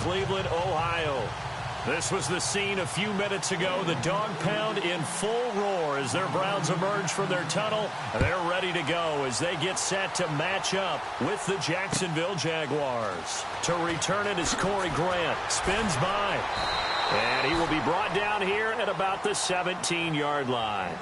Cleveland, Ohio. This was the scene a few minutes ago. The dog pound in full roar as their Browns emerge from their tunnel. They're ready to go as they get set to match up with the Jacksonville Jaguars. To return it is Corey Grant. Spins by. And he will be brought down here at about the 17-yard line.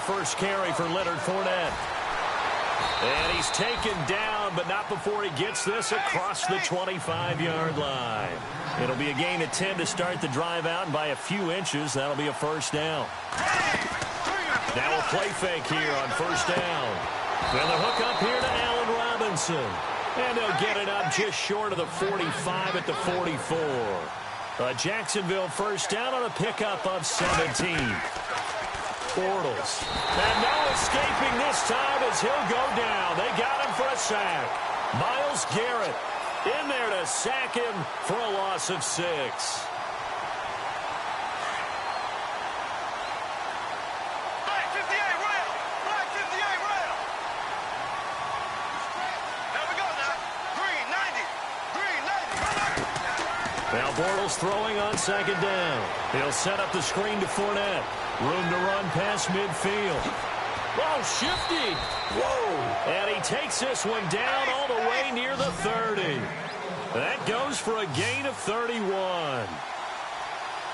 First carry for Leonard Fournette. And he's taken down, but not before he gets this across the 25-yard line. It'll be a gain of 10 to start the drive out, and by a few inches, that'll be a first down. Now a play fake here on first down. And the hook up here to Allen Robinson. And they'll get it up just short of the 45 at the 44. A Jacksonville first down on a pickup of 17. Bortles. And no escaping this time as he'll go down. They got him for a sack. Myles Garrett in there to sack him for a loss of 6. Now Bortles throwing on second down. He'll set up the screen to Fournette. Room to run past midfield. Oh, shifty. Whoa. And he takes this one down all the way near the 30. That goes for a gain of 31.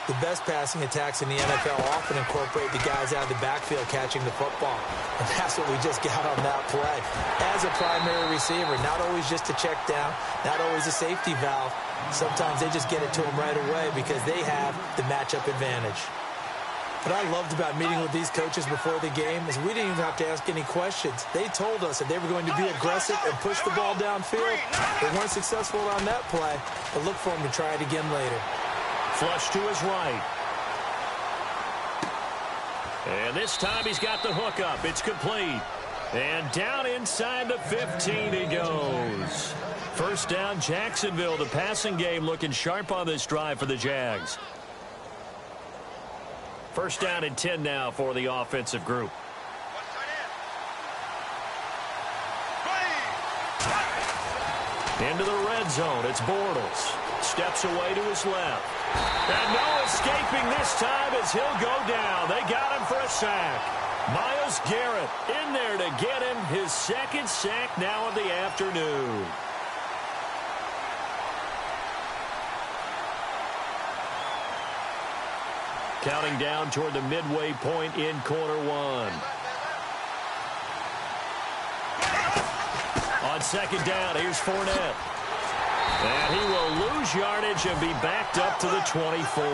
The best passing attacks in the NFL often incorporate the guys out of the backfield catching the football. And that's what we just got on that play. As a primary receiver, not always just a check down, not always a safety valve. Sometimes they just get it to them right away because they have the matchup advantage. What I loved about meeting with these coaches before the game is we didn't even have to ask any questions. They told us that they were going to be aggressive and push the ball downfield. They weren't successful on that play, but look for them to try it again later. Flush to his right. And this time he's got the hook up. It's complete. And down inside the 15 he goes. First down, Jacksonville. The passing game looking sharp on this drive for the Jags. First down and 10 now for the offensive group. Into the red zone. It's Bortles. Steps away to his left. And no escaping this time as he'll go down. They got him for a sack. Myles Garrett in there to get him his second sack now of the afternoon. Counting down toward the midway point in quarter one. On second down, here's Fournette. And he will lose yardage and be backed up to the 24.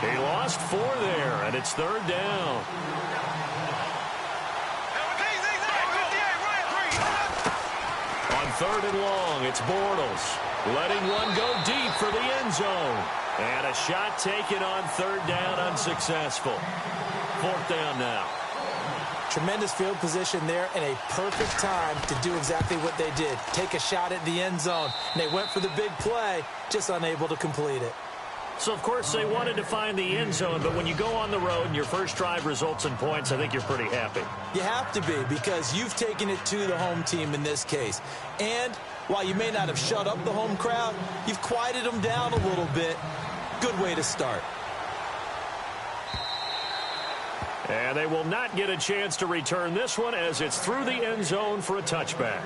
He lost 4 there, and it's third down. On third and long, it's Bortles. Letting one go deep for the end zone. And a shot taken on third down, unsuccessful. Fourth down now. Tremendous field position there and a perfect time to do exactly what they did. Take a shot at the end zone. And they went for the big play, just unable to complete it. So, of course, they wanted to find the end zone, but when you go on the road and your first drive results in points, I think you're pretty happy. You have to be because you've taken it to the home team in this case. And while you may not have shut up the home crowd, you've quieted them down a little bit. Good way to start. And they will not get a chance to return this one as it's through the end zone for a touchback.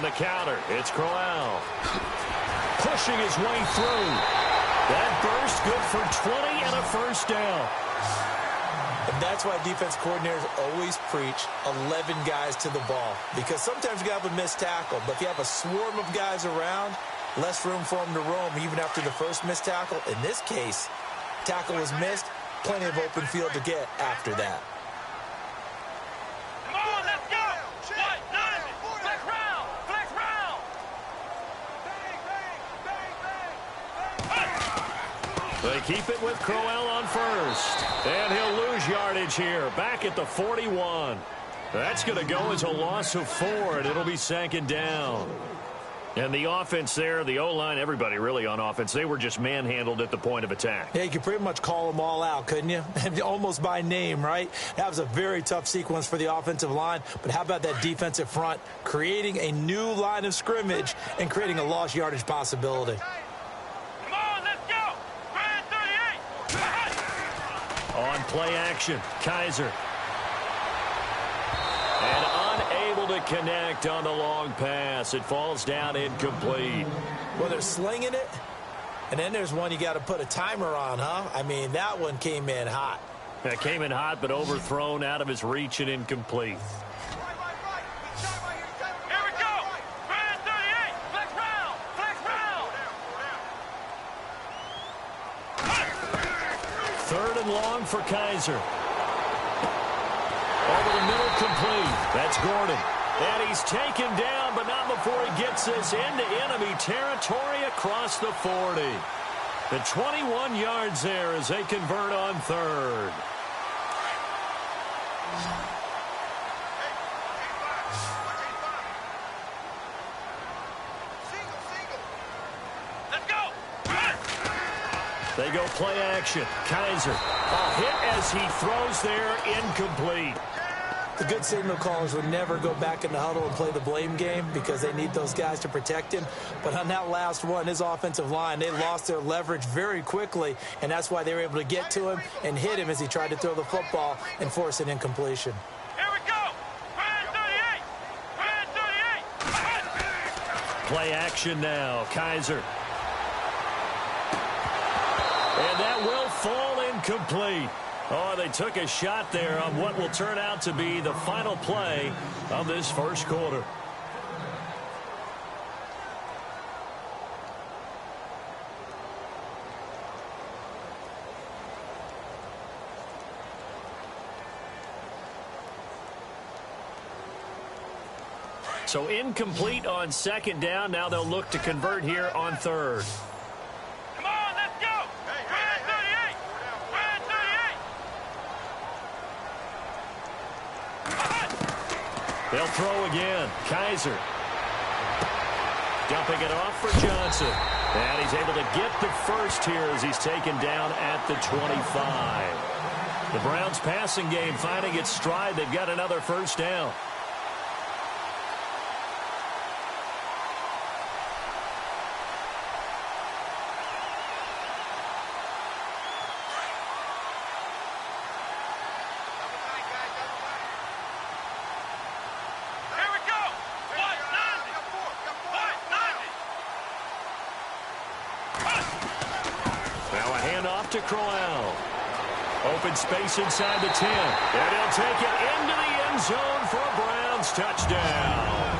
On the counter, it's Crowell. Pushing his way through. That burst good for 20 and a first down. And that's why defense coordinators always preach 11 guys to the ball. Because sometimes you have a missed tackle, but if you have a swarm of guys around, less room for them to roam even after the first missed tackle. In this case, tackle was missed, plenty of open field to get after that. They keep it with Crowell on first. And he'll lose yardage here, back at the 41. That's going to go as a loss of 4, and it'll be 2nd down. And the offense there, the O-line, everybody really on offense, they were just manhandled at the point of attack. Yeah, you could pretty much call them all out, couldn't you? Almost by name, right? That was a very tough sequence for the offensive line. But how about that defensive front creating a new line of scrimmage and creating a lost yardage possibility? Come on, let's go! Brand 38! On play action, Kaiser. And unable to connect on the long pass. It falls down incomplete. Well, they're slinging it. And then there's one you got to put a timer on, huh? I mean, that one came in hot. That came in hot, but overthrown, out of his reach and incomplete. Here we go! Brand 38! Flex round! Flex round! 3rd and long for Kaiser. Over the middle, complete. That's Gordon. And he's taken down, but not before he gets this into enemy territory across the 40. The 21 yards there as they convert on 3rd. Let's go! They go play action. Kaiser. A hit as he throws there, incomplete. The good signal callers would never go back in the huddle and play the blame game because they need those guys to protect him. But on that last one, his offensive line, they lost their leverage very quickly, and that's why they were able to get to him and hit him as he tried to throw the football and force an incompletion. Here we go! Brand 38! Brand 38! Play action now. Kaiser. And that will fall incomplete. Oh, they took a shot there on what will turn out to be the final play of this first quarter. So incomplete on 2nd down. Now they'll look to convert here on 3rd. Come on, let's go! Brand 38! Brand 38! They'll throw again. Kaiser. Dumping it off for Johnson. And he's able to get the first here as he's taken down at the 25. The Browns passing game finding its stride. They've got another 1st down. To Crowell. Open space inside the 10. And he'll take it into the end zone for a Browns touchdown.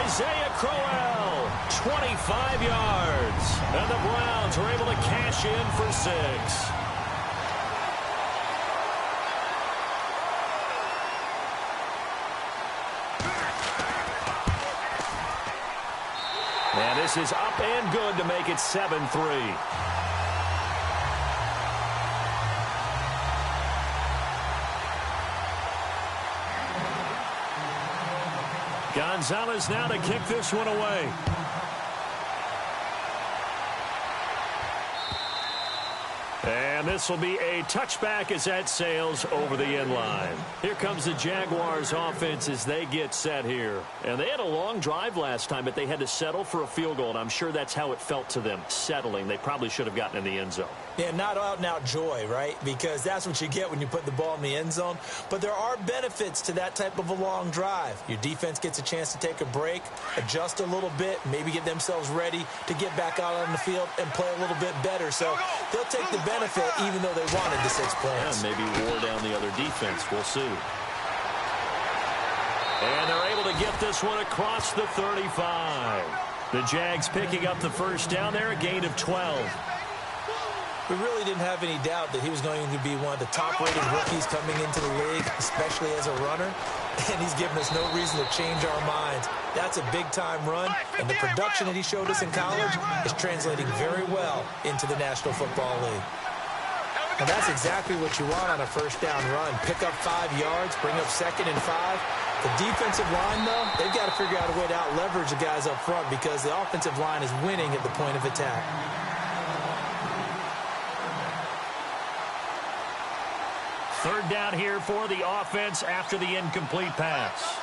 Isaiah Crowell, 25 yards. And the Browns are able to cash in for 6. And this is up and good to make it 7-3. Gonzalez now to kick this one away. And this will be a touchback as that sails over the end line. Here comes the Jaguars offense as they get set here. And they had a long drive last time, but they had to settle for a field goal. And I'm sure that's how it felt to them, settling. They probably should have gotten in the end zone. Yeah, not out-and-out joy, right? Because that's what you get when you put the ball in the end zone. But there are benefits to that type of a long drive. Your defense gets a chance to take a break, adjust a little bit, maybe get themselves ready to get back out on the field and play a little bit better. So they'll take the benefit even though they wanted the 6 points. Yeah, maybe wore down the other defense. We'll see. And they're able to get this one across the 35. The Jags picking up the 1st down there, a gain of 12. We really didn't have any doubt that he was going to be one of the top-rated rookies coming into the league, especially as a runner. And he's given us no reason to change our minds. That's a big-time run, and the production that he showed us in college is translating very well into the National Football League. And that's exactly what you want on a first-down run. Pick up 5 yards, bring up 2nd and 5. The defensive line, though, they've got to figure out a way to out-leverage the guys up front because the offensive line is winning at the point of attack. Third down here for the offense after the incomplete pass.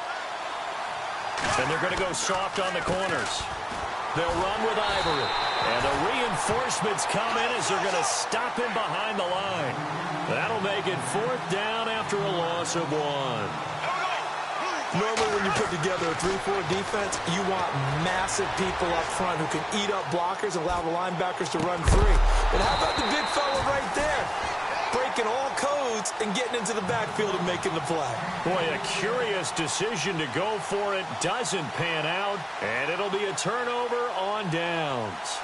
And they're going to go soft on the corners. They'll run with Ivory. And the reinforcements come in as they're going to stop him behind the line. That'll make it 4th down after a loss of 1. Normally when you put together a 3-4 defense, you want massive people up front who can eat up blockers and allow the linebackers to run free. But how about the big fella right there? Breaking all codes and getting into the backfield and making the play. Boy, a curious decision to go for it. Doesn't pan out, and it'll be a turnover on downs.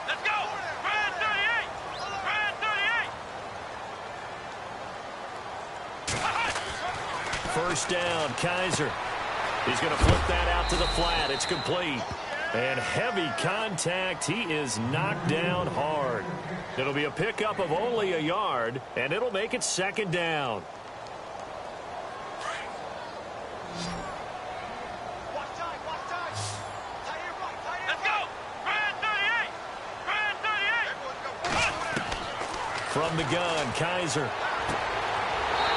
Let's go! Brand 38! Brand 38! First down, Kaiser. He's going to flip that out to the flat. It's complete. And heavy contact. He is knocked down hard. It'll be a pickup of only a yard, and it'll make it 2nd down. Let's go! Brand 38! Brand 38! From the gun, Kaiser.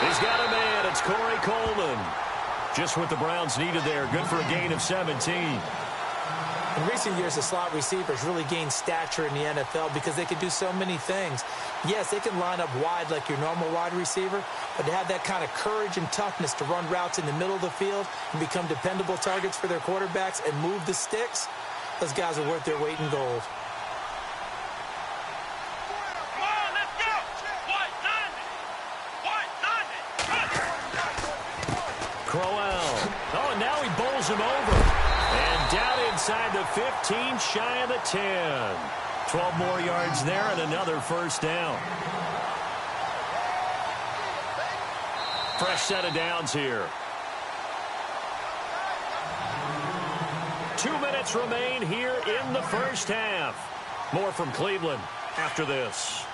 He's got a man. It's Corey Coleman. Just what the Browns needed there. Good for a gain of 17. In recent years, the slot receivers really gained stature in the NFL because they can do so many things. Yes, they can line up wide like your normal wide receiver, but to have that kind of courage and toughness to run routes in the middle of the field and become dependable targets for their quarterbacks and move the sticks, those guys are worth their weight in gold. Come on, let's go! White 90! White 90! Crowell. Oh, and now he bowls him over. And down inside the 15, shy of the 10. 12 more yards there and another first down. Fresh set of downs here. 2 minutes remain here in the first half. More from Cleveland after this.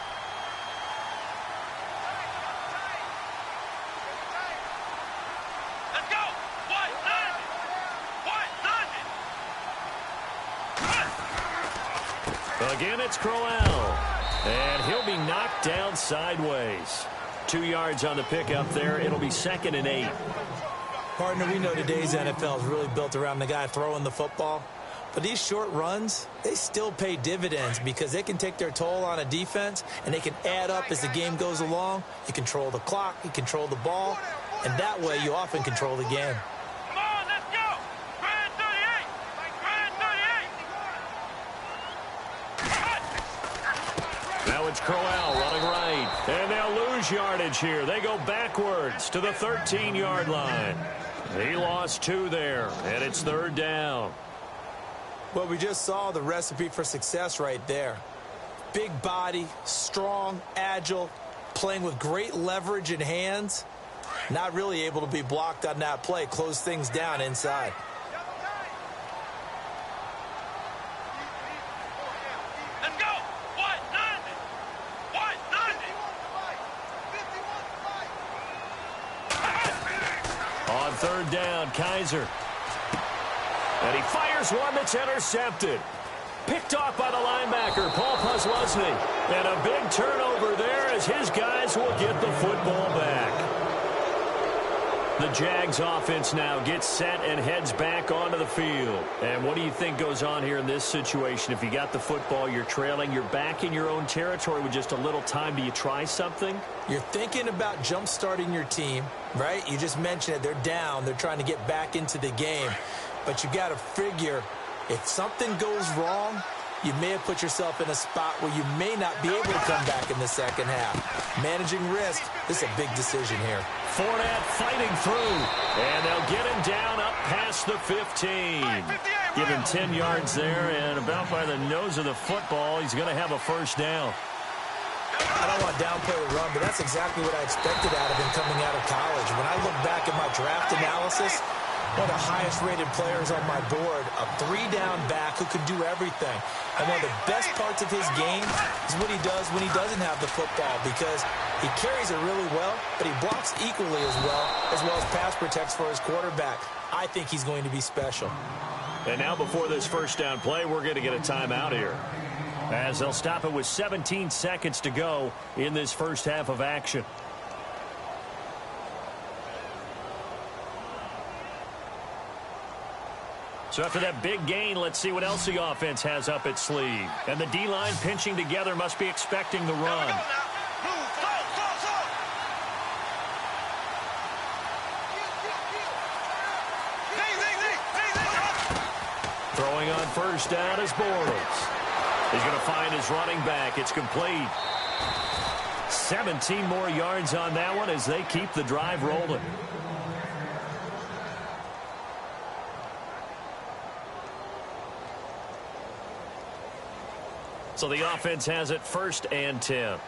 Let's go! White 90! White 90! Again, it's Crowell. And he'll be knocked down sideways. 2 yards on the pickup there. It'll be 2nd and 8. Partner, we know today's NFL is really built around the guy throwing the football. But these short runs, they still pay dividends because they can take their toll on a defense and they can add up as the game goes along. You control the clock, you control the ball, and that way you often control the game. Come on, let's go! Brand 38! Brand 38! Now it's Crowell running right. And they'll lose yardage here. They go backwards to the 13-yard line. He lost 2 there, and it's 3rd down. Well, we just saw the recipe for success right there. Big body, strong, agile, playing with great leverage in hands. Not really able to be blocked on that play. Close things down inside. Let's go! White 90! White 90! On 3rd down, Kaiser. And he fires one that's intercepted. Picked off by the linebacker, Paul Posluszny. And a big turnover there as his guys will get the football back. The Jags offense now gets set and heads back onto the field. And what do you think goes on here in this situation? If you got the football, you're trailing, you're back in your own territory with just a little time. Do you try something? You're thinking about jump-starting your team, right? You just mentioned it. They're down. They're trying to get back into the game. But you got to figure, if something goes wrong, you may have put yourself in a spot where you may not be able to come back in the second half. Managing risk, this is a big decision here. Fournette fighting through, and they'll get him down up past the 15. Give him 10 yards there, and about by the nose of the football, he's going to have a first down. I don't want to downplay the run, but that's exactly what I expected out of him coming out of college. When I look back at my draft analysis, one of the highest-rated players on my board, a three-down back who can do everything. And one of the best parts of his game is what he does when he doesn't have the football, because he carries it really well, but he blocks equally as well as pass protects for his quarterback. I think he's going to be special. And now before this first down play, we're going to get a timeout here, as they'll stop it with 17 seconds to go in this first half of action. So after that big gain, let's see what else the offense has up its sleeve. And the D-line pinching together must be expecting the run. Throwing on first down is Bortles. He's going to find his running back. It's complete. 17 more yards on that one as they keep the drive rolling. So the offense has it 1st and 10.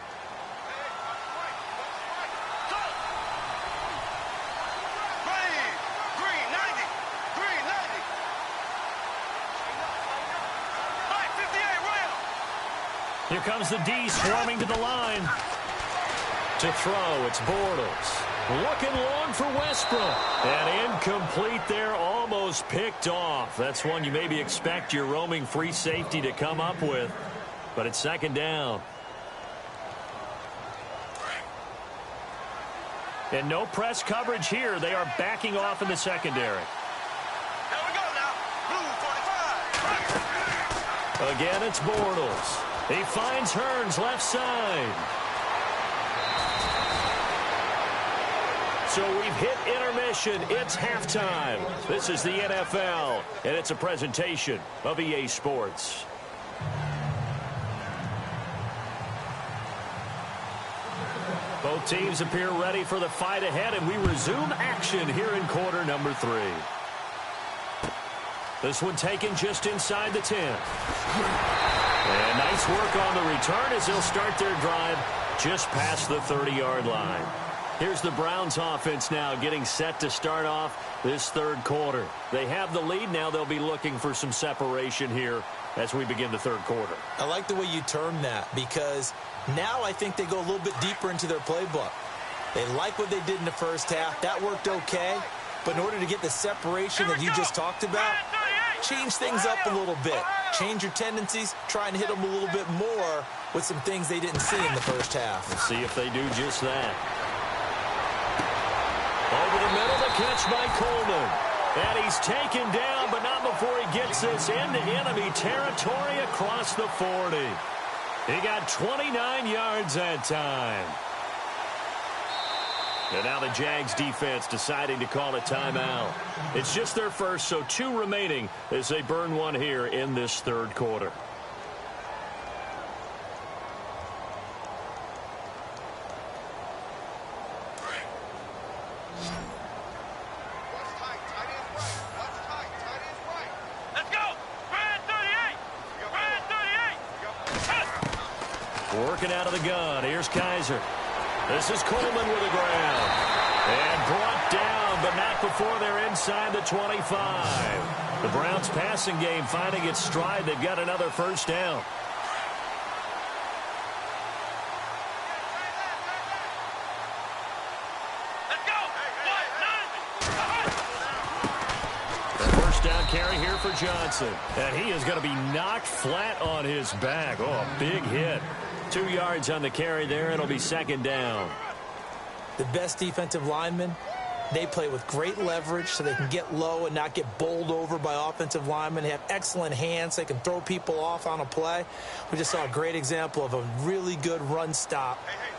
Here comes the D swarming to the line. To throw, it's Bortles. Looking long for Westbrook. And incomplete there, almost picked off. That's one you maybe expect your roaming free safety to come up with. But it's 2nd down. And no press coverage here. They are backing off in the secondary. There we go now. Blue 45. Again, it's Bortles. He finds Hearns left side. So we've hit intermission. It's halftime. This is the NFL, and it's a presentation of EA Sports. Both teams appear ready for the fight ahead, and we resume action here in quarter number 3. This one taken just inside the 10. And nice work on the return as they'll start their drive just past the 30-yard line. Here's the Browns offense now getting set to start off this 3rd quarter. They have the lead. Now they'll be looking for some separation here as we begin the 3rd quarter. I like the way you term that, because now I think they go a little bit deeper into their playbook. They like what they did in the first half. That worked okay. But in order to get the separation that you just talked about, change things up a little bit. Change your tendencies. Try and hit them a little bit more with some things they didn't see in the first half. We'll see if they do just that. Over the middle, the catch by Coleman. And he's taken down, but not before he gets this into enemy territory across the 40. He got 29 yards that time. And now the Jags defense deciding to call a timeout. It's just their first, so 2 remaining as they burn one here in this 3rd quarter. Let's go. Red 38. Red 38. Working out of the gun. Here's Kaiser. This is Coleman with the ground. And brought down, but not before they're inside the 25. The Browns passing game finding its stride. They've got another first down. Let's go. The first down carry here for Johnson. And he is going to be knocked flat on his back. Oh, a big hit. 2 yards on the carry there. It'll be 2nd down. The best defensive linemen, they play with great leverage so they can get low and not get bowled over by offensive linemen. They have excellent hands. They can throw people off on a play. We just saw a great example of a really good run stop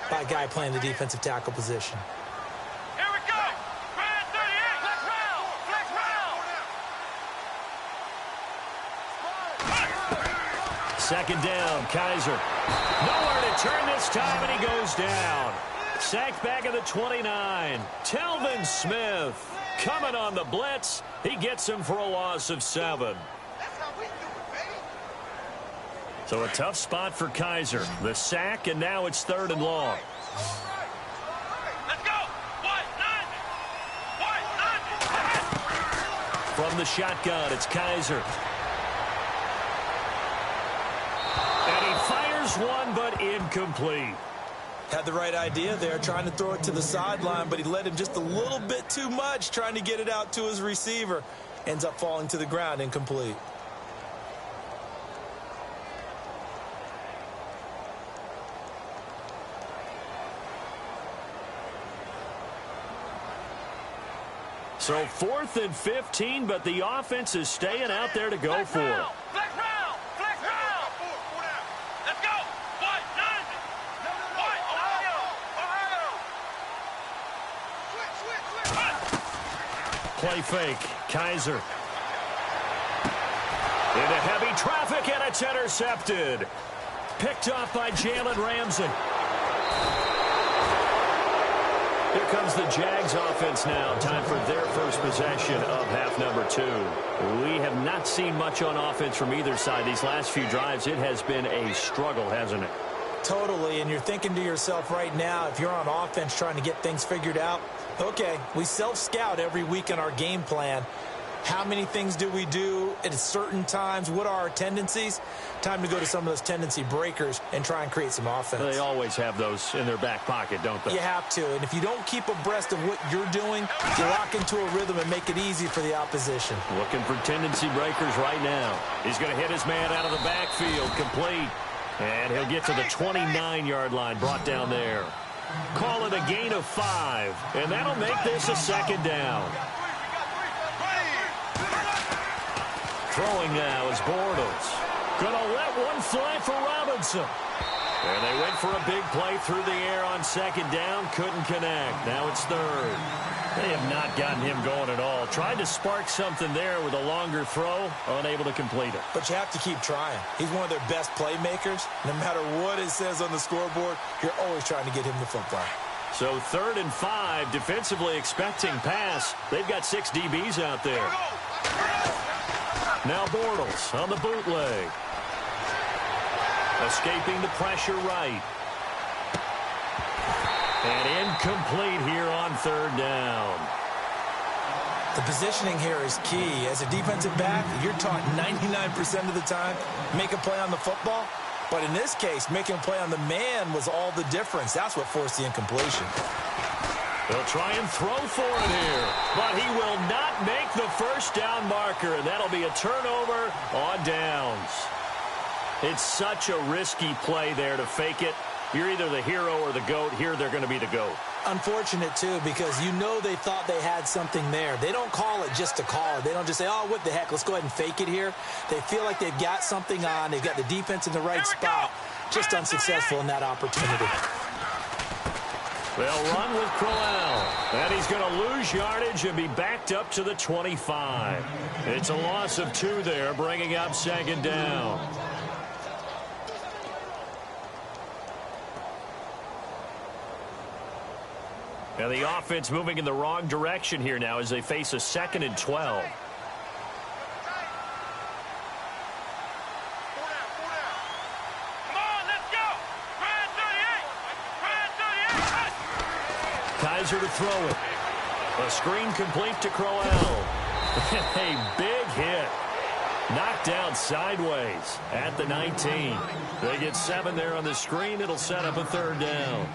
by a guy playing the defensive tackle position. Here we go. Red 38. Flex round. Flex round. Second down, Kaiser. Nowhere to turn this time, and he goes down. Sacked back at the 29. Telvin Smith coming on the blitz. He gets him for a loss of 7. So a tough spot for Kaiser. The sack, and now it's 3rd and long. Let's go. From the shotgun, it's Kaiser. And he fires one, but incomplete. Had the right idea there, trying to throw it to the sideline, but he led him just a little bit too much, trying to get it out to his receiver. Ends up falling to the ground, incomplete. So 4th and 15, but the offense is staying out there to go for it. Flex round. Let's go. Play fake. Kaiser. Into heavy traffic, and it's intercepted. Picked off by Jalen Ramsey. Here comes the Jags offense now. Time for their first possession of half number 2. We have not seen much on offense from either side. These last few drives, it has been a struggle, hasn't it? Totally, and you're thinking to yourself right now, if you're on offense trying to get things figured out, okay, we self-scout every week in our game plan. How many things do we do at certain times? What are our tendencies? Time to go to some of those tendency breakers and try and create some offense. They always have those in their back pocket, don't they? You have to, and if you don't keep abreast of what you're doing, you lock into a rhythm and make it easy for the opposition. Looking for tendency breakers right now. He's going to hit his man out of the backfield, complete. And he'll get to the 29-yard line, brought down there. Call it a gain of 5, and that'll make this a 2nd down. Throwing now is Bortles. Gonna let one fly for Robinson. And they went for a big play through the air on 2nd down. Couldn't connect. Now it's 3rd. They have not gotten him going at all. Tried to spark something there with a longer throw. Unable to complete it. But you have to keep trying. He's one of their best playmakers. No matter what it says on the scoreboard, you're always trying to get him the football. So 3rd and 5, defensively expecting pass. They've got 6 DBs out there. Now Bortles on the bootleg. Escaping the pressure right. And incomplete here on 3rd down. The positioning here is key. As a defensive back, you're taught 99% of the time, make a play on the football. But in this case, making a play on the man was all the difference. That's what forced the incompletion. They'll try and throw for it here, but he will not make the first down marker, and that'll be a turnover on downs. It's such a risky play there to fake it. You're either the hero or the GOAT. Here they're going to be the GOAT. Unfortunate, too, because you know they thought they had something there. They don't call it just to call it. They don't just say, oh, what the heck, let's go ahead and fake it here. They feel like they've got something on. They've got the defense in the right spot. Just unsuccessful in that opportunity. They'll run with Crowell, and he's going to lose yardage and be backed up to the 25. It's a loss of 2 there, bringing up 2nd down. And the offense moving in the wrong direction here now as they face a 2nd and 12. Kaiser to throw it. A screen complete to Crowell. A big hit. Knocked down sideways at the 19. They get 7 there on the screen. It'll set up a 3rd down.